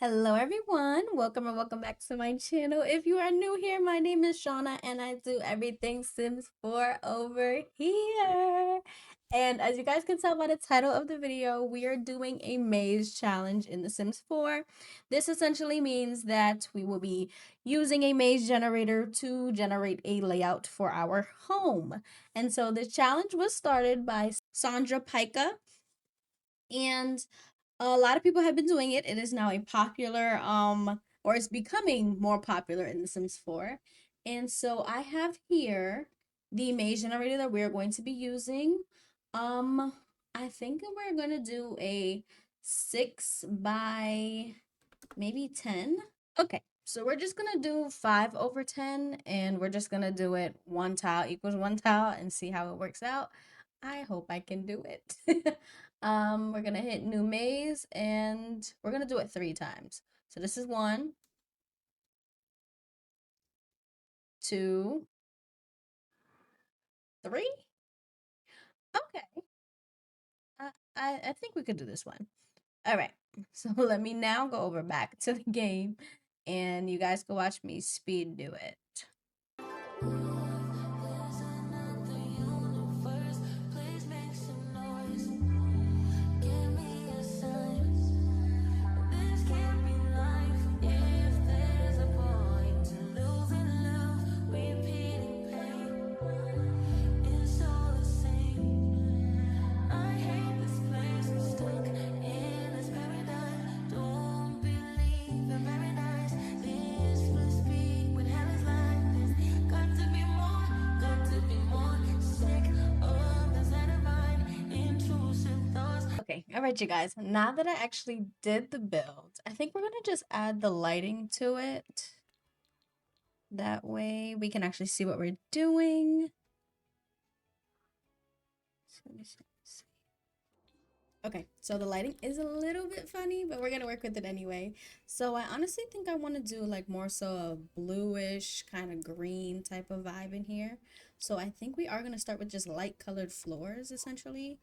Hello everyone, welcome or welcome back to my channel. If you are new here, my name is Shauna and I do everything Sims 4 over here. And as you guys can tell by the title of the video, we are doing a maze challenge in The Sims 4. This essentially means that we will be using a maze generator to generate a layout for our home. And so the challenge was started by Sandra Pica, and a lot of people have been doing it. It is now a popular or it's becoming more popular in The Sims 4. And so I have here the maze generator that we're going to be using. Um I think we're going to do a 6 by maybe 10. Okay. So we're just gonna do 5 over 10, and we're just gonna do it one tile equals one tile and see how it works out. I hope I can do it. We're gonna hit new maze and we're gonna do it 3 times. So this is 1, 2, 3. Okay. I think we could do this one. All right. So let me now go over back to the game and you guys can watch me speed do it. Okay, all right, you guys. Now that I actually did the build, I think we're gonna just add the lighting to it. That way we can actually see what we're doing. So let me see. Okay, so the lighting is a little bit funny, but we're gonna work with it anyway. So I honestly think I want to do like more so a bluish kind of green type of vibe in here. So I think we are gonna start with just light colored floors essentially.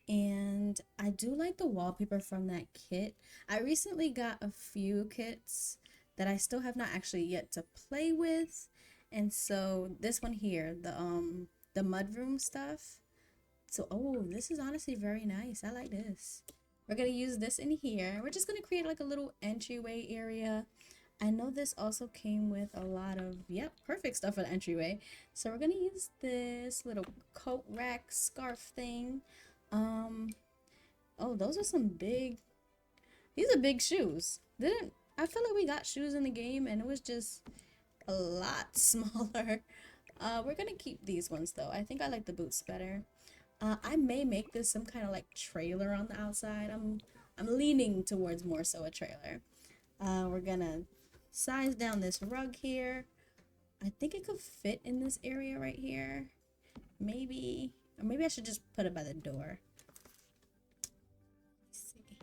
And I do like the wallpaper from that kit. I recently got a few kits that I still have not actually yet to play with. And so this one here, the mudroom stuff. So oh, this is honestly very nice. I like this. We're gonna use this in here. We're just gonna create like a little entryway area. I know this also came with a lot of, yep, perfect stuff for the entryway. So we're gonna use this little coat rack scarf thing. Um, oh, those are some big, these are big shoes. Didn't, I feel like we got shoes in the game and it was just a lot smaller. We're gonna keep these ones though. I think I like the boots better. I may make this some kind of like trailer on the outside. I'm leaning towards more so a trailer. We're gonna size down this rug here. I think it could fit in this area right here. Maybe, or maybe I should just put it by the door. Let's see.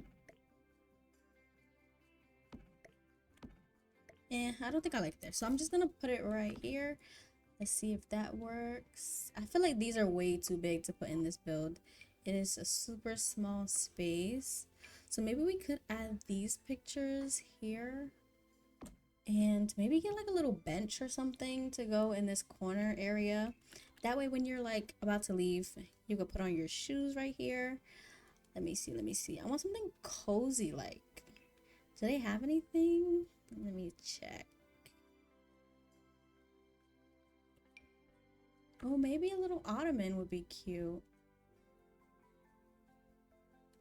I don't think I like this. So I'm just gonna put it right here. Let's see if that works. I feel like these are way too big to put in this build. It is a super small space. So maybe we could add these pictures here. And maybe get like a little bench or something to go in this corner area. That way when you're like about to leave, you can put on your shoes right here. Let me see, let me see. I want something cozy like. Do they have anything? Let me check. Oh, maybe a little ottoman would be cute.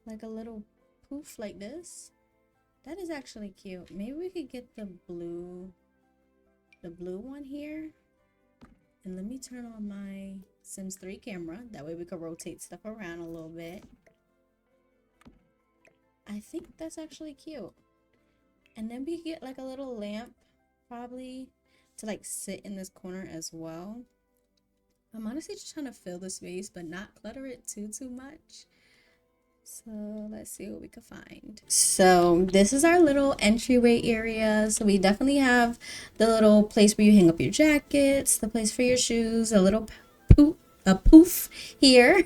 Like a little poof like this. That is actually cute. Maybe we could get the blue one here. And let me turn on my Sims 3 camera. That way we could rotate stuff around a little bit. I think that's actually cute. And then we get like a little lamp probably to like sit in this corner as well. I'm honestly just trying to fill the space but not clutter it too much. So let's see what we can find. So this is our little entryway area. So we definitely have the little place where you hang up your jackets, the place for your shoes, a little poof here,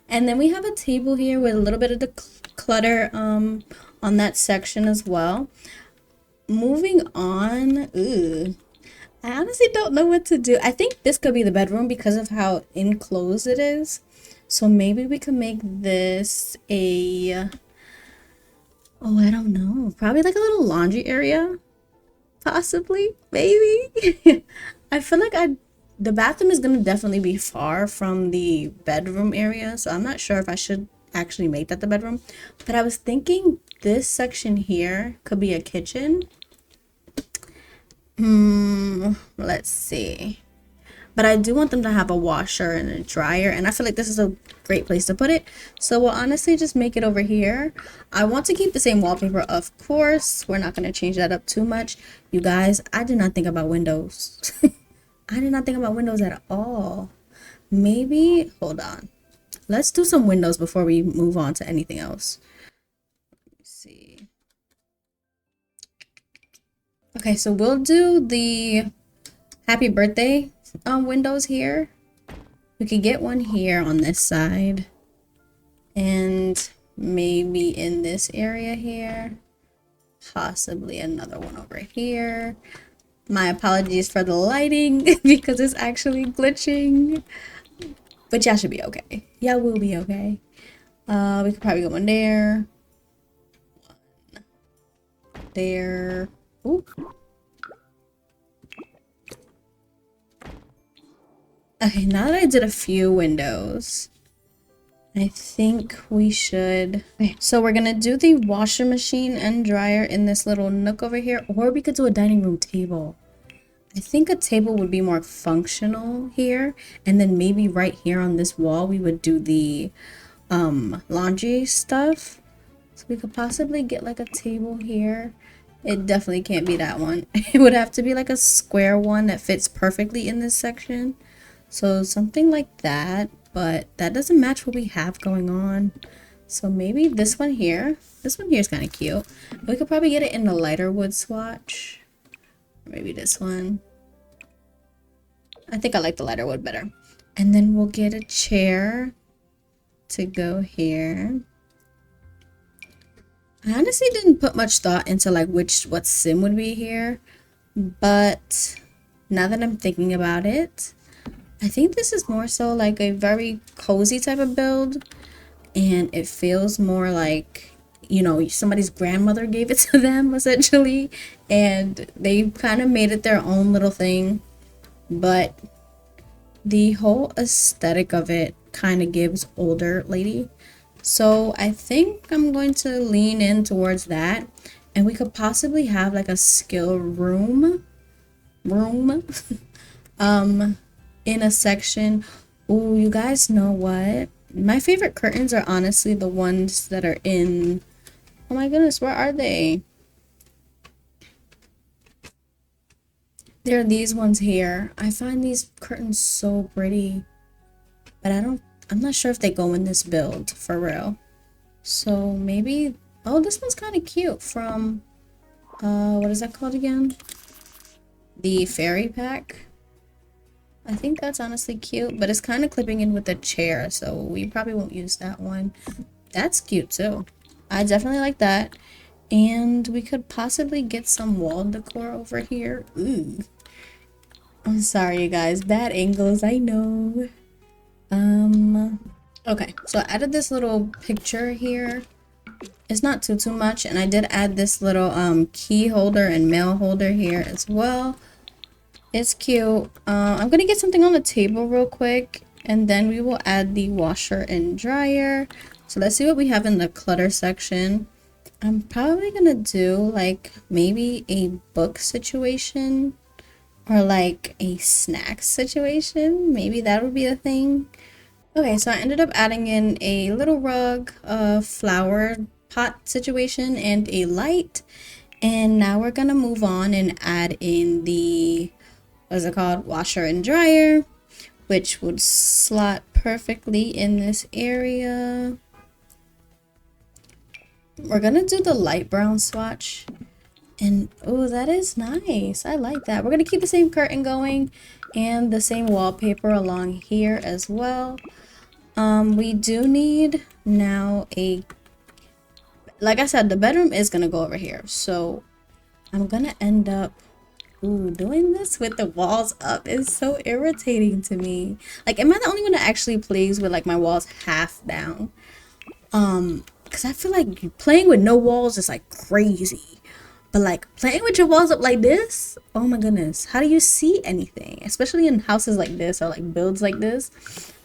and then we have a table here with a little bit of the clutter on that section as well. moving on. Ugh. I honestly don't know what to do. I think this could be the bedroom because of how enclosed it is. So maybe we could make this a, oh, I don't know. Probably like a little laundry area. Possibly, maybe. I feel like the bathroom is gonna definitely be far from the bedroom area, so I'm not sure if I should actually make that the bedroom. But I was thinking this section here could be a kitchen. Let's see. But I do want them to have a washer and a dryer, and I feel like this is a great place to put it. So we'll honestly just make it over here. I want to keep the same wallpaper, of course. We're not going to change that up too much. You guys, I did not think about windows. I did not think about windows at all. Maybe, hold on. Let's do some windows before we move on to anything else. Let's see. Okay, so we'll do the happy birthday windows here. We could get one here on this side, and maybe in this area here, possibly another one over here. My apologies for the lighting because it's actually glitching, but y'all should be okay. Y'all will be okay. We could probably go one there, one there. Ooh. Okay, now that I did a few windows, I think we should... Okay, so we're gonna do the washer machine and dryer in this little nook over here, or we could do a dining room table. I think a table would be more functional here, and then maybe right here on this wall we would do the laundry stuff. So we could possibly get like a table here. It definitely can't be that one. It would have to be like a square one that fits perfectly in this section. So something like that, but that doesn't match what we have going on. So maybe this one here. This one here is kind of cute. We could probably get it in the lighter wood swatch. Maybe this one. I think I like the lighter wood better. And then we'll get a chair to go here. I honestly didn't put much thought into like what sim would be here, but now that I'm thinking about it, I think this is more so like a very cozy type of build, and it feels more like, you know, somebody's grandmother gave it to them essentially, and they kind of made it their own little thing, but the whole aesthetic of it kind of gives older lady. So I think I'm going to lean in towards that, and we could possibly have like a skill room in a section. Oh, you guys know what? My favorite curtains are honestly the ones that are in, oh my goodness, where are they? They're these ones here. I find these curtains so pretty, but I'm not sure if they go in this build for real. So maybe, oh, this one's kind of cute from, what is that called again? The fairy pack. I think that's honestly cute, but it's kind of clipping in with the chair, so we probably won't use that one. That's cute too. I definitely like that. And we could possibly get some wall decor over here. Ooh. I'm sorry, you guys. Bad angles, I know. Okay, so I added this little picture here. It's not too much, and I did add this little key holder and mail holder here as well. It's cute. I'm gonna get something on the table real quick, and then we will add the washer and dryer. So let's see what we have in the clutter section. I'm probably gonna do like maybe a book situation or like a snack situation. Maybe that would be a thing. Okay, so I ended up adding in a little rug, a flower pot situation, and a light. And now we're gonna move on and add in the, what is it called, washer and dryer, which would slot perfectly in this area. We're gonna do the light brown swatch, and oh, that is nice. I like that. We're gonna keep the same curtain going and the same wallpaper along here as well. We do need now a, like I said, the bedroom is gonna go over here, so I'm gonna end up, ooh, doing this with the walls up is so irritating to me. Like, am I the only one that actually plays with like my walls half down? Because I feel like playing with no walls is like crazy. But like playing with your walls up like this, oh my goodness, how do you see anything? Especially in houses like this or like builds like this.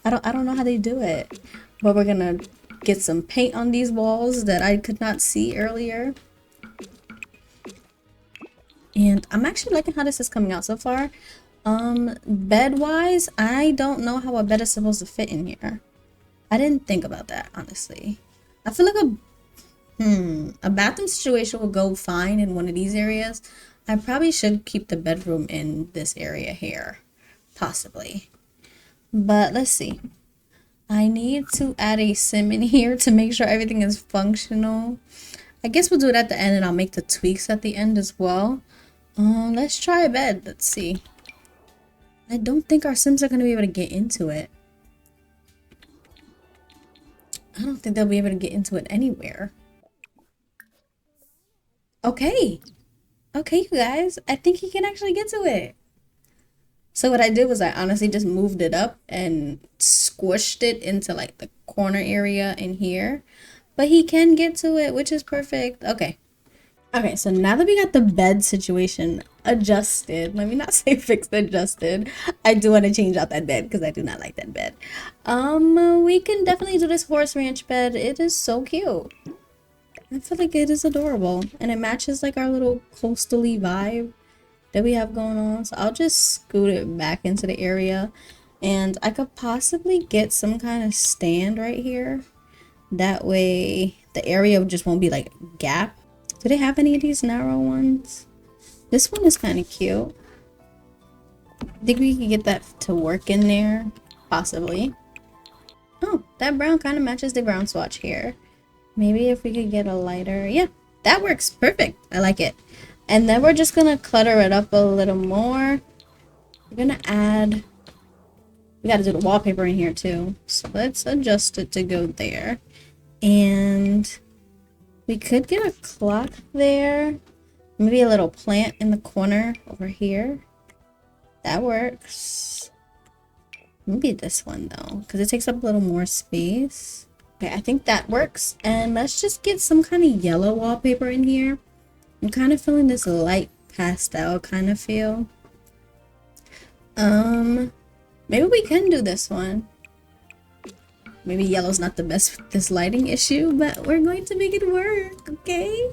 I don't know how they do it. But we're gonna get some paint on these walls that I could not see earlier. And I'm actually liking how this is coming out so far. Bed wise, I don't know how a bed is supposed to fit in here. I didn't think about that, honestly. I feel like a bathroom situation will go fine in one of these areas. I probably should keep the bedroom in this area here, possibly. But let's see. I need to add a sim in here to make sure everything is functional. I guess we'll do it at the end and I'll make the tweaks at the end as well. Let's try a bed. Let's see. I don't think our sims are going to be able to get into it. I don't think they'll be able to get into it anywhere. Okay. Okay, you guys. I think he can actually get to it. So what I did was I honestly just moved it up and squished it into like the corner area in here. But he can get to it, which is perfect. Okay. Okay, so now that we got the bed situation adjusted, let me not say fixed, adjusted. I do want to change out that bed because I do not like that bed. We can definitely do this horse ranch bed. It is so cute. I feel like it is adorable and it matches like our little coastal-y vibe that we have going on. So I'll just scoot it back into the area and I could possibly get some kind of stand right here. That way the area just won't be like a gap. Do they have any of these narrow ones? This one is kind of cute. I think we can get that to work in there, possibly. Oh, that brown kind of matches the brown swatch here. Maybe if we could get a lighter. Yeah, that works perfect. I like it. And then we're just gonna clutter it up a little more. We're gonna add, we gotta do the wallpaper in here too. So let's adjust it to go there. And we could get a clock there. Maybe a little plant in the corner over here. That works. Maybe this one though, because it takes up a little more space. Okay, I think that works. And let's just get some kind of yellow wallpaper in here. I'm kind of feeling this light pastel kind of feel. Maybe we can do this one. Maybe yellow's not the best with this lighting issue, but we're going to make it work, okay?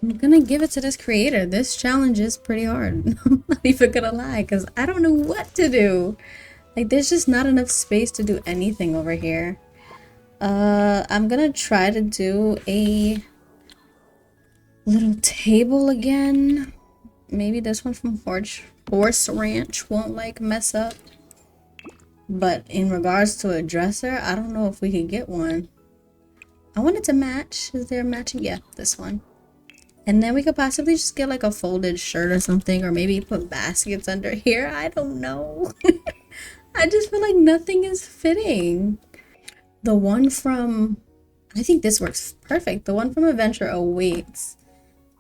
I'm gonna give it to this creator. This challenge is pretty hard. I'm not even gonna lie, because I don't know what to do. Like, there's just not enough space to do anything over here. I'm gonna try to do a little table again. Maybe this one from Horse Ranch won't like mess up. But in regards to a dresser, I don't know if we could get one. I want it to match. Is there a matching? Yeah, this one. And then we could possibly just get like a folded shirt or something, or maybe put baskets under here. I don't know. I just feel like nothing is fitting. The one from, I think this works perfect. The one from Adventure Awaits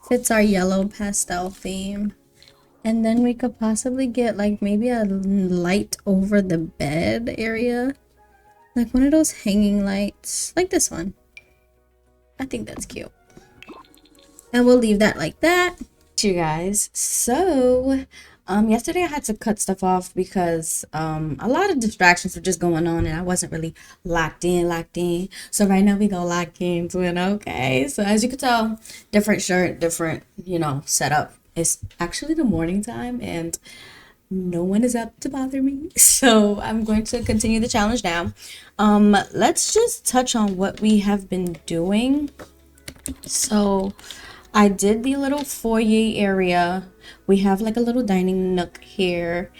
fits our yellow pastel theme. And then we could possibly get like maybe a light over the bed area. Like one of those hanging lights, like this one. I think that's cute. And we'll leave that like that. You guys, so yesterday I had to cut stuff off because a lot of distractions were just going on and I wasn't really locked in. So right now we go lock into it. Okay, so as you can tell, different shirt, different, you know, setup. It's actually the morning time and no one is up to bother me, so I'm going to continue the challenge now. Let's just touch on what we have been doing. So I did the little foyer area. We have like a little dining nook here.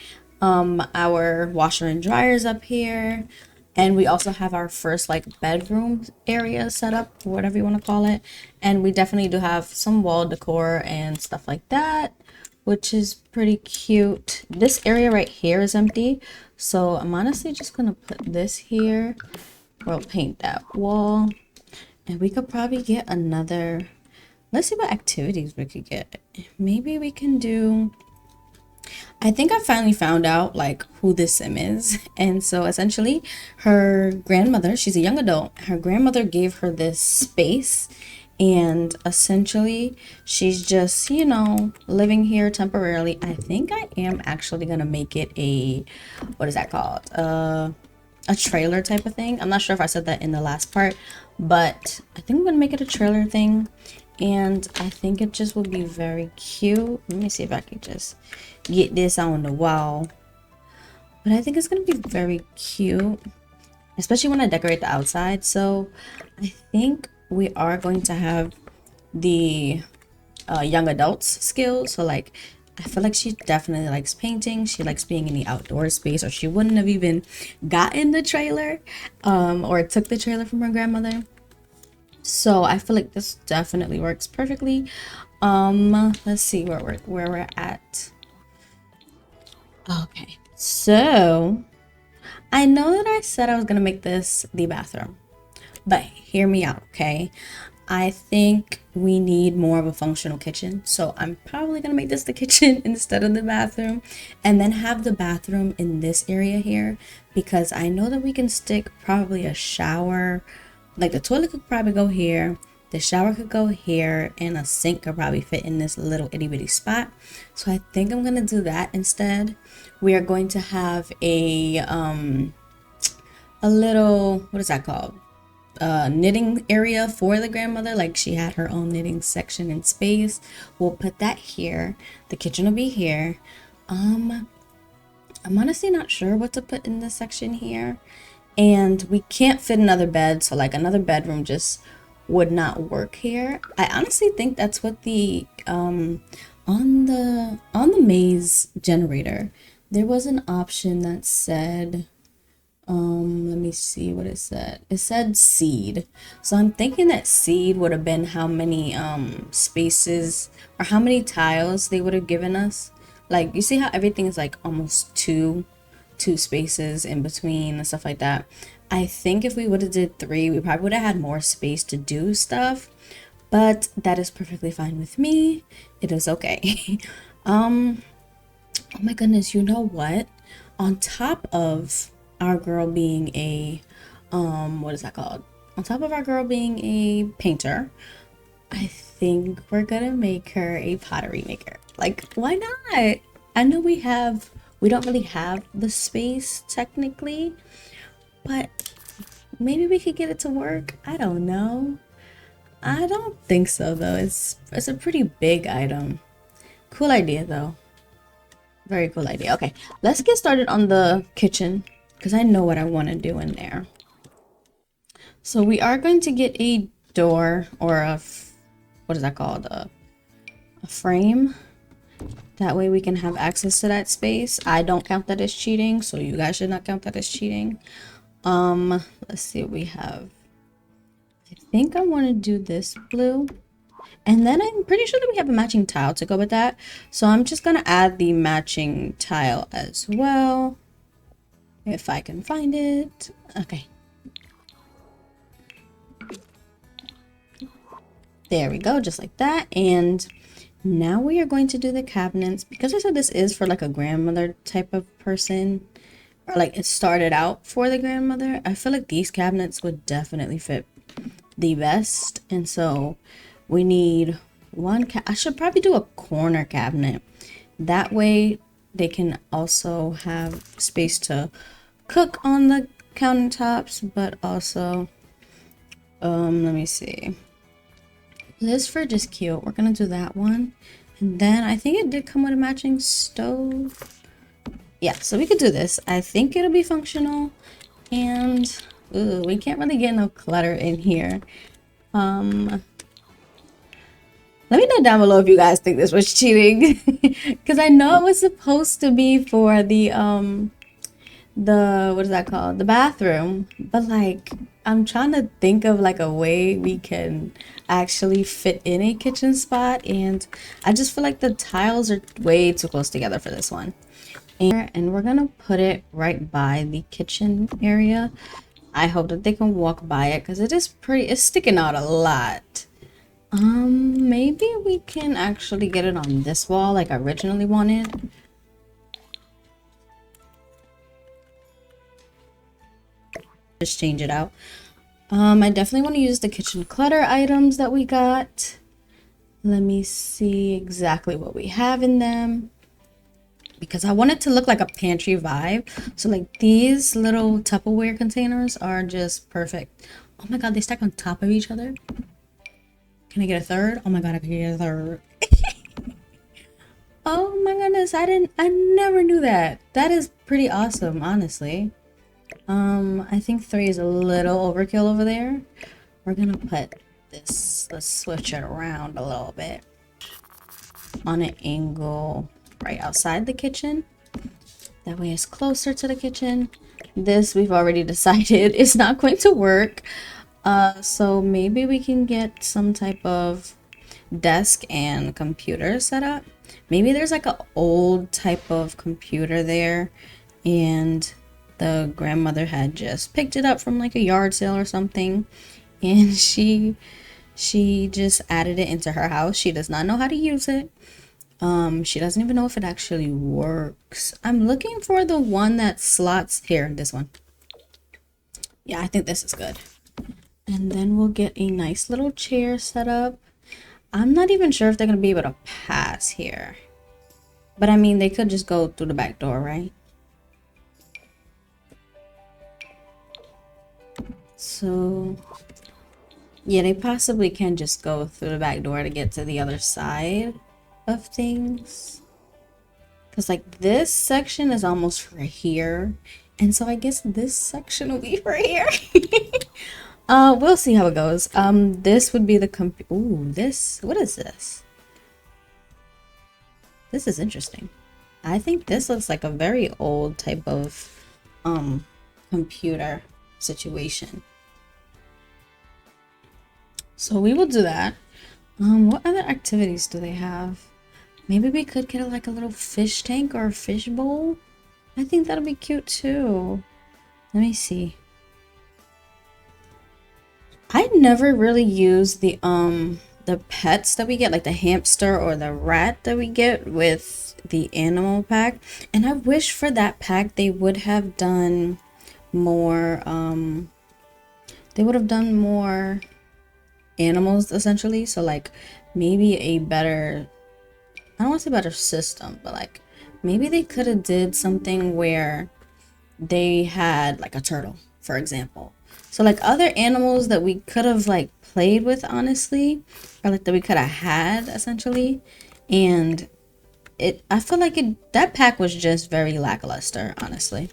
Our washer and dryers up here. And we also have our first like bedroom area set up, whatever you want to call it. And we definitely do have some wall decor and stuff like that, which is pretty cute. This area right here is empty. So I'm honestly just going to put this here. We'll paint that wall. And we could probably get another Let's see what activities we could get. Maybe we can do, I think I finally found out like who this sim is. And so essentially her grandmother, she's a young adult, her grandmother gave her this space, and essentially she's just, you know, living here temporarily. I think I am actually gonna make it a, what is that called? A trailer type of thing. I'm not sure if I said that in the last part, but I think I'm gonna make it a trailer thing. And I think it just will be very cute. Let me see if I can just get this on the wall. But I think it's gonna be very cute, especially when I decorate the outside. So I think we are going to have the young adults skills. So like, I feel like she definitely likes painting. She likes being in the outdoor space, or she wouldn't have even gotten the trailer or took the trailer from her grandmother. So I feel like this definitely works perfectly. Let's see where we're at. Okay, so I know that I said I was gonna make this the bathroom, but hear me out, okay? I think we need more of a functional kitchen, so I'm probably gonna make this the kitchen instead of the bathroom, and then have the bathroom in this area here, because I know that we can stick probably a shower, like the toilet could probably go here, the shower could go here, and a sink could probably fit in this little itty bitty spot. So I think I'm gonna do that instead. We are going to have a little, what is that called, knitting area for the grandmother. Like she had her own knitting section and space. We'll put that here. The kitchen will be here. I'm honestly not sure what to put in this section here, and we can't fit another bed, so like another bedroom just would not work here. I honestly think that's what the on the maze generator, there was an option that said, let me see what it said. It said seed. So I'm thinking that seed would have been how many spaces or how many tiles they would have given us. Like you see how everything is like almost two spaces in between and stuff like that. I think if we would have did 3, we probably would have had more space to do stuff, but that is perfectly fine with me. It is okay. Oh my goodness, you know what? On top of our girl being a what is that called? On top of our girl being a painter, I think we're gonna make her a pottery maker. Like, why not? I know we don't really have the space technically, but maybe we could get it to work. I don't know. I don't think so though. It's a pretty big item. Cool idea though. Very cool idea. Okay, let's get started on the kitchen because I know what I want to do in there. So we are going to get a door or what is that called? A frame. That way we can have access to that space. I don't count that as cheating, so you guys should not count that as cheating. Let's see what we have. I think I want to do this blue. And then I'm pretty sure that we have a matching tile to go with that. So I'm just going to add the matching tile as well. If I can find it. Okay. There we go, just like that. And now we are going to do the cabinets. Because I said this is for like a grandmother type of person, or like it started out for the grandmother, I feel like these cabinets would definitely fit the best. And so we need one I should probably do a corner cabinet. That way they can also have space to cook on the countertops, but also let me see. This fridge is cute. We're gonna do that one. And then I think it did come with a matching stove. Yeah, so we could do this. I think it'll be functional. And ooh, we can't really get no clutter in here. Let me know down below if you guys think this was cheating. Because I know it was supposed to be for the what is that called? The bathroom. But like, I'm trying to think of like a way we can actually fit in a kitchen spot, and I just feel like the tiles are way too close together for this one. And we're gonna put it right by the kitchen area. I hope that they can walk by it because it is pretty, it's sticking out a lot. Maybe we can actually get it on this wall like I originally wanted. Just change it out. I definitely want to use the kitchen clutter items that we got. Let me see exactly what we have in them, because I want it to look like a pantry vibe. So like these little Tupperware containers are just perfect. Oh my god, they stack on top of each other. Can I get a third? Oh my god, I can get a third. Oh my goodness, I never knew that. That is pretty awesome, honestly. I think 3 is a little overkill over there. We're gonna put this, let's switch it around a little bit on an angle right outside the kitchen. That way it's closer to the kitchen. This we've already decided is not going to work. So maybe we can get some type of desk and computer set up. Maybe there's like an old type of computer there and the grandmother had just picked it up from like a yard sale or something, and she just added it into her house. She does not know how to use it. She doesn't even know if it actually works. I'm looking for the one that slots here, this one. Yeah, I think this is good. And then we'll get a nice little chair set up. I'm not even sure if they're gonna be able to pass here, but I mean, they could just go through the back door, right? So yeah, they possibly can just go through the back door to get to the other side of things. Because like this section is almost for here. And so I guess this section will be for here. We'll see how it goes. This would be the ooh, this, what is this? This is interesting. I think this looks like a very old type of computer situation. So we will do that. What other activities do they have? Maybe we could get like a little fish tank or a fish bowl. I think that'll be cute too. Let me see. I never really use the pets that we get, like the hamster or the rat that we get with the animal pack. And I wish for that pack they would have done more animals essentially. So like maybe a better, I don't want to say better system, but like maybe they could have did something where they had like a turtle, for example. So like other animals that we could have like played with, honestly, or like that we could have had essentially. And I feel like that pack was just very lackluster, honestly.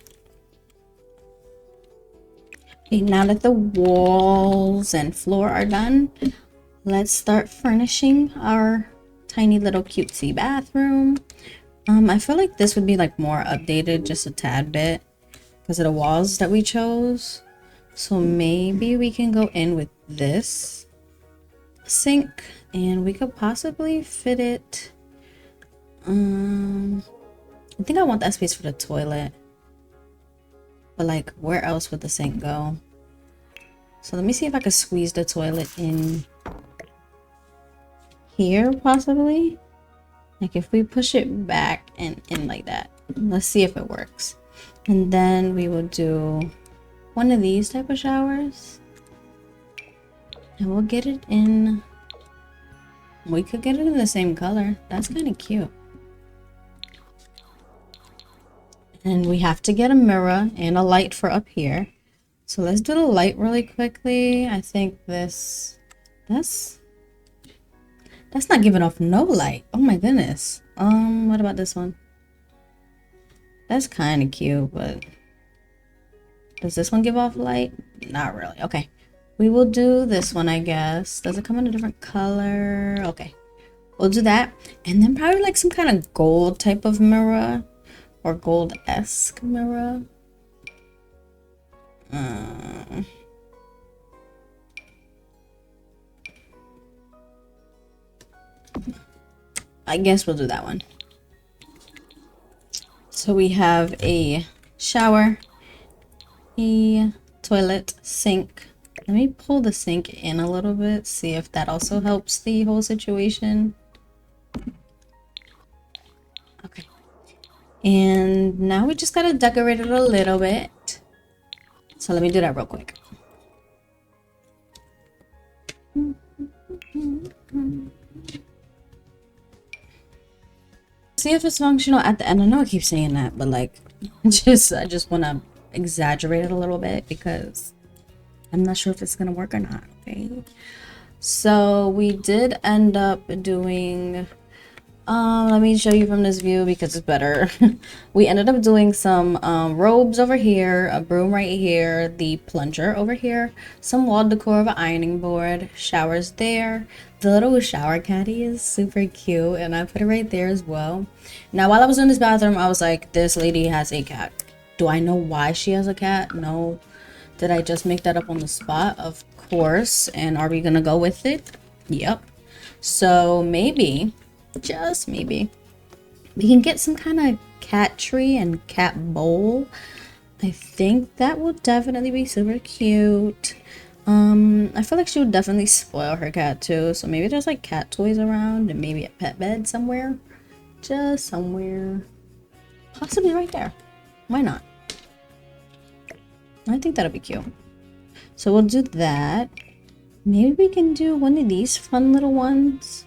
Okay, now that the walls and floor are done, let's start furnishing our tiny little cutesy bathroom. I feel like this would be like more updated just a tad bit because of the walls that we chose. So maybe we can go in with this sink and we could possibly fit it. I think I want that space for the toilet. But like, where else would the sink go? So let me see if I could squeeze the toilet in here, possibly. Like if we push it back and in like that. Let's see if it works. And then we will do one of these type of showers. And we'll get it in. We could get it in the same color. That's kind of cute. And we have to get a mirror and a light for up here. So let's do the light really quickly. I think that's not giving off no light. Oh my goodness. What about this one? That's kind of cute, but does this one give off light? Not really. Okay. We will do this one, I guess. Does it come in a different color? Okay. We'll do that. And then probably like some kind of gold type of mirror. Or gold-esque mirror. I guess we'll do that one. So we have a shower, a toilet, sink, Let me pull the sink in a little bit, see if that also helps the whole situation. Okay. And now we just gotta decorate it a little bit. So let me do that real quick. See if it's functional at the end. I know I keep saying that, but like, I just want to exaggerate it a little bit because I'm not sure if it's gonna work or not. Okay. So we did end up doing. Let me show you from this view because it's better. We ended up doing some robes over here, a broom right here, the plunger over here, some wall decor of an ironing board, showers there. The little shower caddy is super cute and I put it right there as well. Now while I was in this bathroom, I was like, this lady has a cat. Do I know why she has a cat? No. Did I just make that up on the spot? Of course. And are we gonna go with it? Yep. So maybe, just maybe, we can get some kind of cat tree and cat bowl. I think that will definitely be super cute. I feel like she would definitely spoil her cat too. So maybe there's like cat toys around and maybe a pet bed somewhere. Just somewhere. Possibly right there. Why not? I think that'll be cute. So we'll do that. Maybe we can do one of these fun little ones.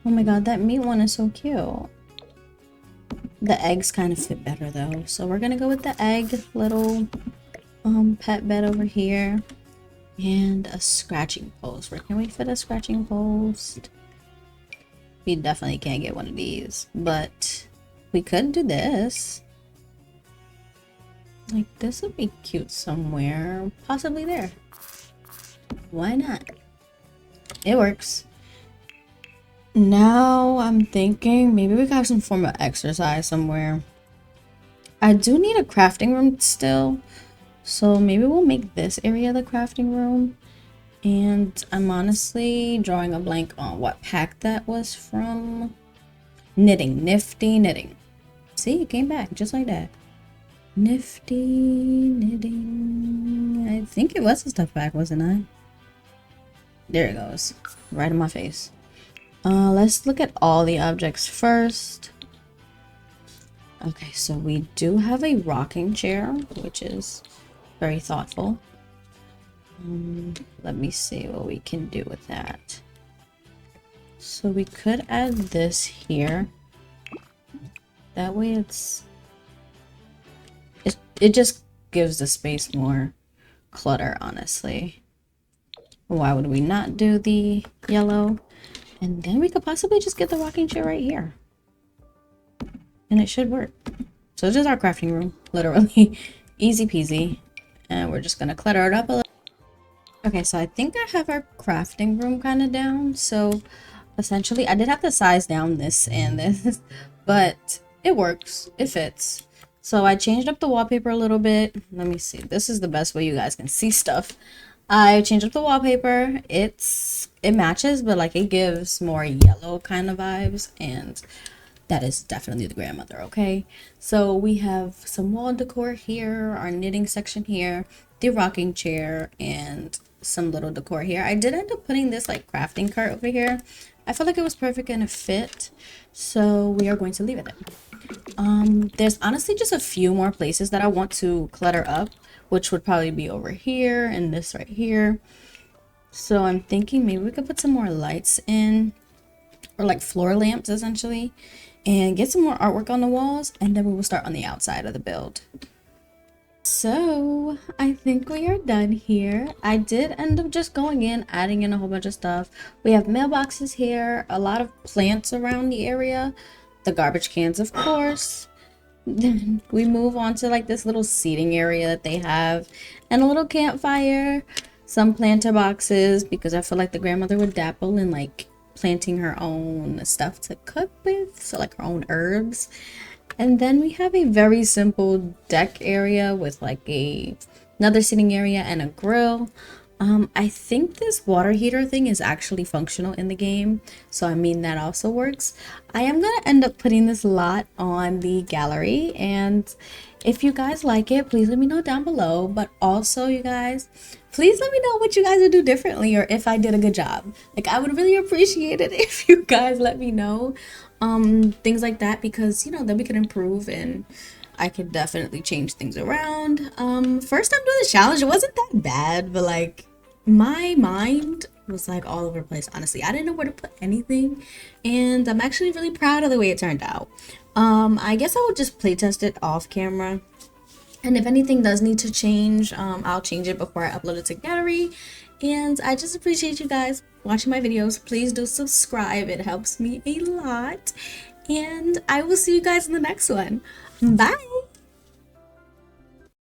Oh my god, that meat one is so cute. The eggs kind of fit better though. So we're gonna go with the egg little pet bed over here. And a scratching post. Where can we fit a scratching post? We definitely can't get one of these. But we could do this. Like this would be cute somewhere. Possibly there. Why not? It works. Now I'm thinking maybe we could have some form of exercise somewhere. I do need a crafting room still. So maybe we'll make this area the crafting room. And I'm honestly drawing a blank on what pack that was from. Knitting. Nifty Knitting. See, it came back just like that. Nifty Knitting. I think it was a stuff pack, wasn't I? There it goes. Right in my face. Let's look at all the objects first. Okay, so we do have a rocking chair, which is very thoughtful. Let me see what we can do with that. So we could add this here. That way it just gives the space more clutter, honestly. Why would we not do the yellow? And then we could possibly just get the rocking chair right here. And it should work. So this is our crafting room, literally. Easy peasy. And we're just gonna clutter it up a little. Okay, so I think I have our crafting room kind of down. So essentially, I did have to size down this and this, but it works. It fits. So I changed up the wallpaper a little bit. Let me see. This is the best way you guys can see stuff. I changed up the wallpaper. It matches, but like it gives more yellow kind of vibes, and that is definitely the grandmother. Okay, so we have some wall decor here, our knitting section here, the rocking chair, and some little decor here. I did end up putting this like crafting cart over here. I felt like it was perfect and a fit, so we are going to leave it there. There's honestly just a few more places that I want to clutter up, which would probably be over here and this right here. So I'm thinking maybe we could put some more lights in, or like floor lamps essentially, and get some more artwork on the walls, and then we will start on the outside of the build. So I think we are done here. I did end up just going in, adding in a whole bunch of stuff. We have mailboxes here, a lot of plants around the area, the garbage cans of course. Then we move on to like this little seating area that they have, and a little campfire, some planter boxes because I feel like the grandmother would dabble in like planting her own stuff to cook with, so like her own herbs. And then we have a very simple deck area with like another seating area and a grill. I think this water heater thing is actually functional in the game, so I mean that also works. I am gonna end up putting this lot on the gallery, and if you guys like it, please let me know down below. But also, you guys, please let me know what you guys would do differently or if I did a good job. Like, I would really appreciate it if you guys let me know things like that, because you know, then we could improve and I could definitely change things around. First time doing the challenge, it wasn't that bad, but like my mind was like all over the place, honestly. I didn't know where to put anything, and I'm actually really proud of the way it turned out. I guess I would just playtest it off camera, and if anything does need to change, I'll change it before I upload it to gallery. And I just appreciate you guys watching my videos. Please do subscribe, it helps me a lot, and I will see you guys in the next one. Bye.